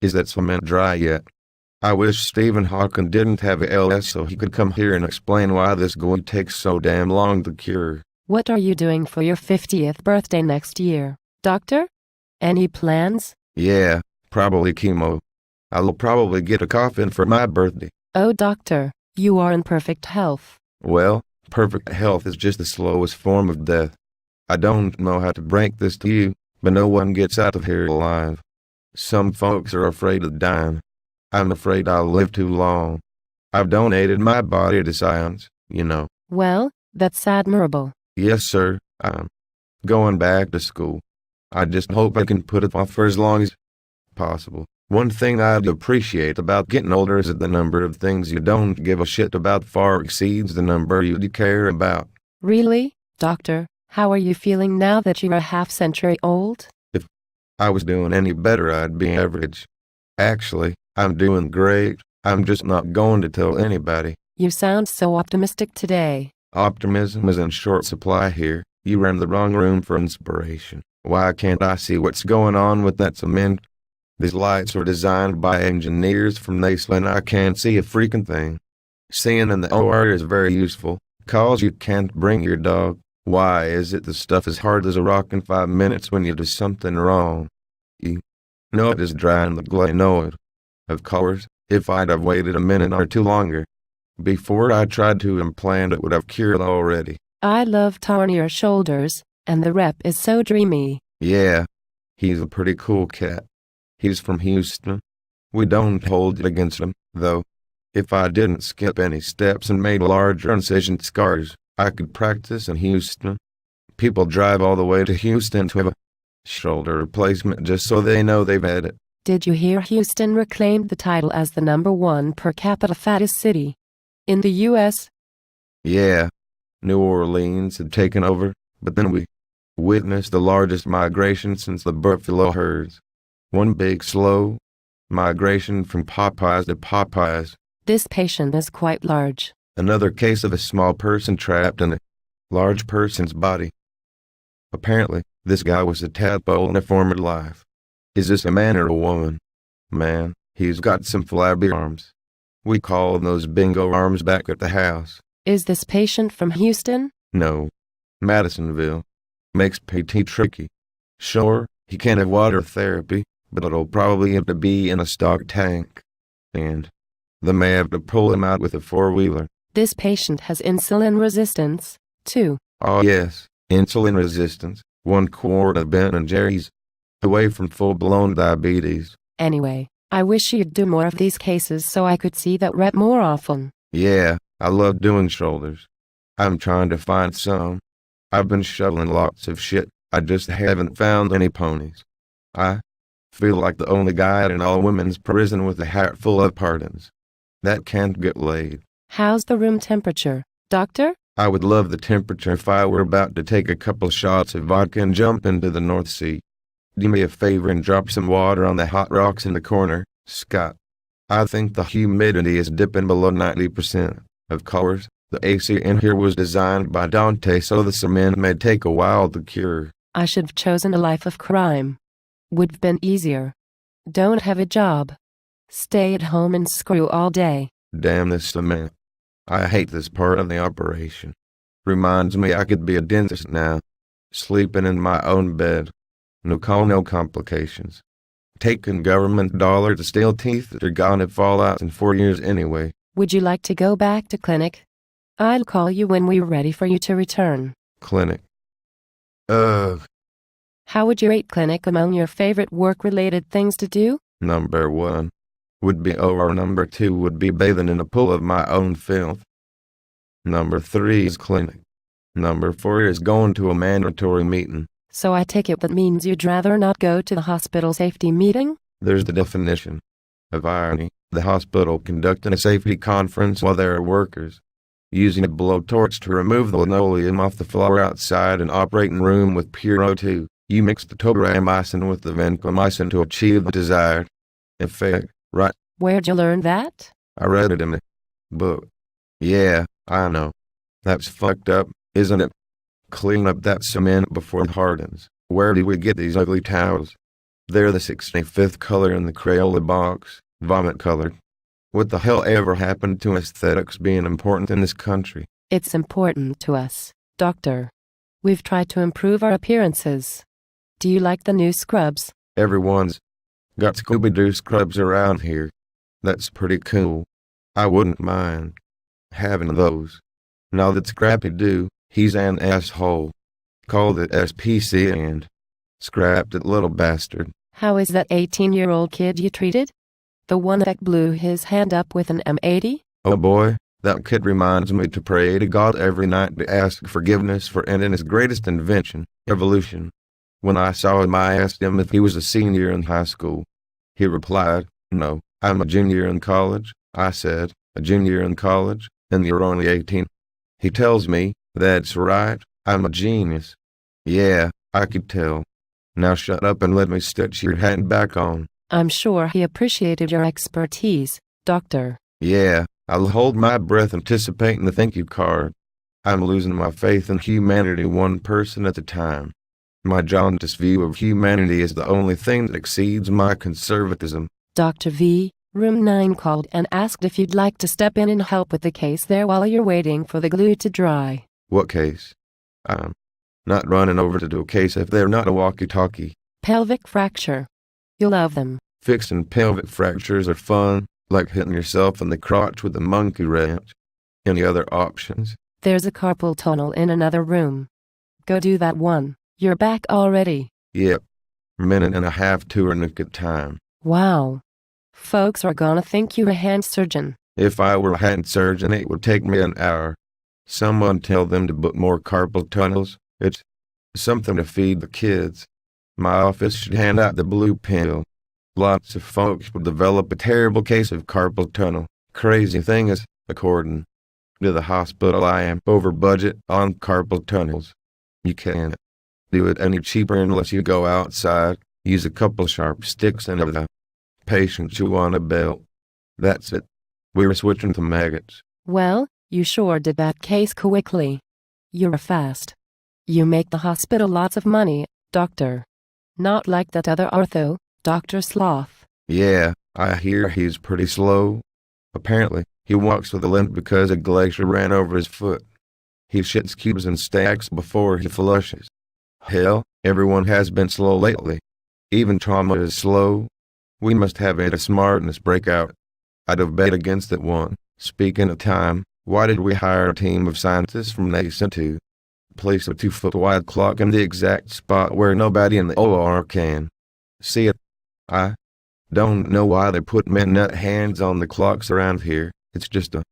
Is that cement dry yet? I wish Stephen Hawking didn't have a LS so he could come here and explain why this going takes so damn long to cure. What are you doing for your 50th birthday next year, doctor? Any plans? Yeah, probably chemo. I'll probably get a coffin for my birthday. Oh, doctor, you are in perfect health. Well, perfect health is just the slowest form of death. I don't know how to break this to you, but no one gets out of here alive. Some folks are afraid of dying. I'm afraid I'll live too long. I've donated my body to science, you know. Well, that's admirable. Yes, sir, I'm going back to school. I just hope I can put it off for as long as possible. One thing I'd appreciate about getting older is that the number of things you don't give a shit about far exceeds the number you do care about. Really, doctor? How are you feeling now that you're a half-century old? If I was doing any better, I'd be average. Actually, I'm doing great. I'm just not going to tell anybody. You sound so optimistic today. Optimism is in short supply here. You ran the wrong room for inspiration. Why can't I see what's going on with that cement? These lights were designed by engineers from NASA and I can't see a freaking thing. Seeing in the OR is very useful, 'cause you can't bring your dog. Why is it the stuff as hard as a rock in 5 minutes when you do something wrong? You know it is dry in the glue, I know it. Of course, if I'd have waited a minute or two longer before I tried to implant it would have cured already. I love Tarnier shoulders, and the rep is so dreamy. Yeah, he's a pretty cool cat. He's from Houston. We don't hold it against him, though. If I didn't skip any steps and made larger incision scars, I could practice in Houston. People drive all the way to Houston to have a shoulder replacement just so they know they've had it. Did you hear Houston reclaimed the title as the #1 per capita fattest city in the U.S.? Yeah, New Orleans had taken over, but then we witnessed the largest migration since the buffalo herds. One big slow migration from Popeyes to Popeyes. This patient is quite large. Another case of a small person trapped in a large person's body. Apparently, this guy was a tadpole in a former life. Is this a man or a woman? Man, he's got some flabby arms. We call those bingo arms back at the house. Is this patient from Houston? No. Madisonville. Makes PT tricky. Sure, he can have water therapy, but it'll probably have to be in a stock tank. And they may have to pull him out with a four-wheeler. This patient has insulin resistance, too. Oh yes, insulin resistance. 1 quart of Ben & Jerry's. Away from full-blown diabetes. Anyway, I wish you'd do more of these cases so I could see that rep more often. Yeah, I love doing shoulders. I'm trying to find some. I've been shoveling lots of shit, I just haven't found any ponies. I feel like the only guy in all women's prison with a hat full of pardons. That can't get laid. How's the room temperature, doctor? I would love the temperature if I were about to take a couple shots of vodka and jump into the North Sea. Do me a favor and drop some water on the hot rocks in the corner, Scott. I think the humidity is dipping below 90%. Of course, the AC in here was designed by Dante so the cement may take a while to cure. I should have chosen a life of crime. Would have been easier. Don't have a job. Stay at home and screw all day. Damn this cement. I hate this part of the operation. Reminds me I could be a dentist now. Sleeping in my own bed. No call, no complications. Taking government dollar to steal teeth that are gonna fall out in 4 years anyway. Would you like to go back to clinic? I'll call you when we're ready for you to return. Clinic. Ugh. How would you rate clinic among your favorite work-related things to do? Number 1 would be or number 2 would be bathing in a pool of my own filth. Number 3 is clinic. Number 4 is going to a mandatory meeting. So I take it that means you'd rather not go to the hospital safety meeting? There's the definition of irony. The hospital conducting a safety conference while there are workers using a blowtorch to remove the linoleum off the floor outside an operating room with pure O2. You mix the tobramycin with the vancomycin to achieve the desired effect, right? Where'd you learn that? I read it in a book. Yeah, I know. That's fucked up, isn't it? Clean up that cement before it hardens. Where do we get these ugly towels? They're the 65th color in the Crayola box, vomit colored. What the hell ever happened to aesthetics being important in this country? It's important to us, doctor. We've tried to improve our appearances. Do you like the new scrubs? Everyone's got Scooby-Doo scrubs around here. That's pretty cool. I wouldn't mind having those. Now that Scrappy-Doo, he's an asshole. Called it SPC and scrapped it, little bastard. How is that 18-year-old kid you treated? The one that blew his hand up with an M80? Oh boy, that kid reminds me to pray to God every night to ask forgiveness for ending his greatest invention, evolution. When I saw him, I asked him if he was a senior in high school. He replied, "No, I'm a junior in college." I said, "A junior in college? And you're only 18. He tells me, "That's right, I'm a genius." Yeah, I could tell. Now shut up and let me stitch your hand back on. I'm sure he appreciated your expertise, doctor. Yeah, I'll hold my breath anticipating the thank you card. I'm losing my faith in humanity one person at a time. My jaundiced view of humanity is the only thing that exceeds my conservatism. Dr. V, room 9 called and asked if you'd like to step in and help with the case there while you're waiting for the glue to dry. What case? I'm not running over to do a case if they're not a walkie-talkie. Pelvic fracture. You'll love them. Fixing pelvic fractures are fun, like hitting yourself in the crotch with a monkey wrench. Any other options? There's a carpal tunnel in another room. Go do that one. You're back already. Yep. Minute and a half tourniquet at time. Wow. Folks are gonna think you're a hand surgeon. If I were a hand surgeon, it would take me an hour. Someone tell them to book more carpal tunnels. It's something to feed the kids. My office should hand out the blue pill. Lots of folks will develop a terrible case of carpal tunnel. Crazy thing is, according to the hospital, I am over budget on carpal tunnels. You can't do it any cheaper unless you go outside, use a couple sharp sticks and have the patient chew on a belt. That's it. We're switching to maggots. Well, you sure did that case quickly. You're fast. You make the hospital lots of money, doctor. Not like that other ortho, Dr. Sloth. Yeah, I hear he's pretty slow. Apparently, he walks with a limp because a glacier ran over his foot. He shits cubes and stacks before he flushes. Hell, everyone has been slow lately. Even trauma is slow. We must have had a smartness breakout. I'd have bet against it one. Speaking of time, why did we hire a team of scientists from NASA to place a 2-foot-wide clock in the exact spot where nobody in the OR can see it? I don't know why they put magnet hands on the clocks around here. It's just a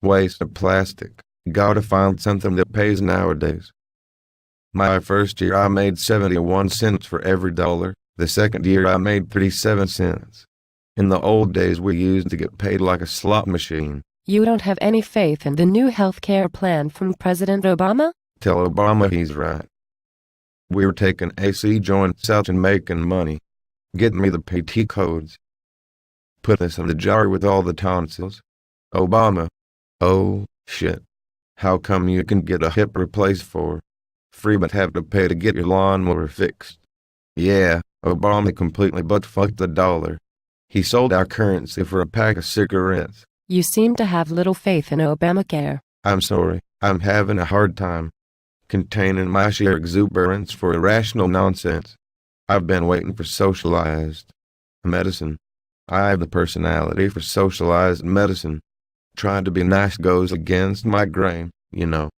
waste of plastic. Gotta find something that pays nowadays. My first year I made 71 cents for every dollar. The second year I made 37 cents. In the old days we used to get paid like a slot machine. You don't have any faith in the new health care plan from President Obama? Tell Obama he's right. We're taking AC joints out and making money. Get me the PT codes. Put this in the jar with all the tonsils. Obama. Oh, shit. How come you can get a hip replaced for free but have to pay to get your lawnmower fixed? Yeah, Obama completely butt-fucked the dollar. He sold our currency for a pack of cigarettes. You seem to have little faith in Obamacare. I'm sorry, I'm having a hard time containing my sheer exuberance for irrational nonsense. I've been waiting for socialized medicine. I have the personality for socialized medicine. Trying to be nice goes against my grain, you know.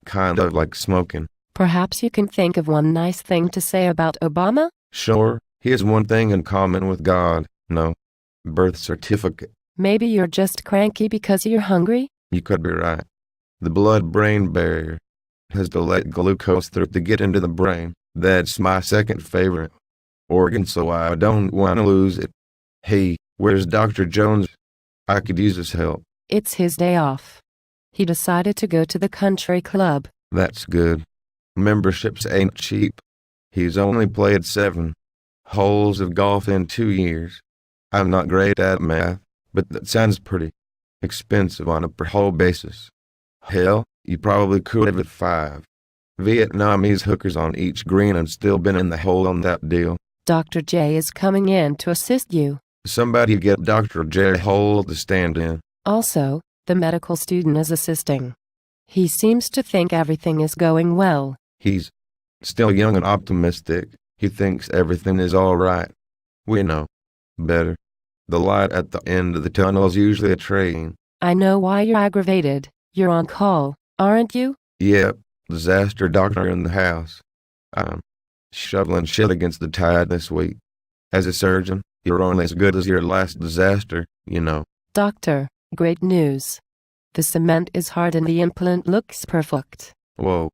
Kind of like smoking. Perhaps you can think of one nice thing to say about Obama? Sure, he has one thing in common with God. No. Birth certificate. Maybe you're just cranky because you're hungry? You could be right. The blood-brain barrier has to let glucose through to get into the brain. That's my second favorite organ, so I don't want to lose it. Hey, where's Dr. Jones? I could use his help. It's his day off. He decided to go to the country club. That's good. Memberships ain't cheap. He's only played 7 holes of golf in 2 years. I'm not great at math, but that sounds pretty expensive on a per-hole basis. Hell, you probably could have at 5 Vietnamese hookers on each green and still been in the hole on that deal. Dr. J is coming in to assist you. Somebody get Dr. J hold the stand-in. Also, the medical student is assisting. He seems to think everything is going well. He's still young and optimistic. He thinks everything is all right. We know better. The light at the end of the tunnel is usually a train. I know why you're aggravated. You're on call, aren't you? Yep, disaster doctor in the house. I'm shoveling shit against the tide this week. As a surgeon, you're only as good as your last disaster, you know. Doctor, great news. The cement is hard and the implant looks perfect. Whoa.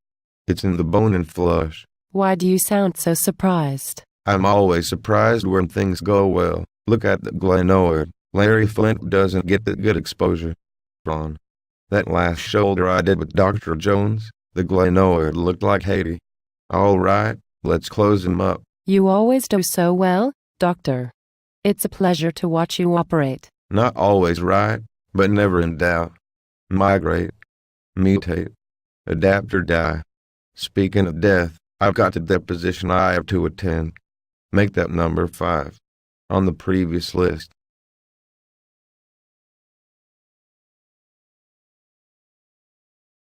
It's in the bone and flush. Why do you sound so surprised? I'm always surprised when things go well. Look at the glenoid. Larry Flint doesn't get that good exposure. Ron. That last shoulder I did with Dr. Jones, the glenoid looked like Haiti. All right, let's close him up. You always do so well, Doctor. It's a pleasure to watch you operate. Not always right, but never in doubt. Migrate. Mutate. Adapt or die. Speaking of death, I've got the deposition I have to attend. Make that number 5 on the previous list.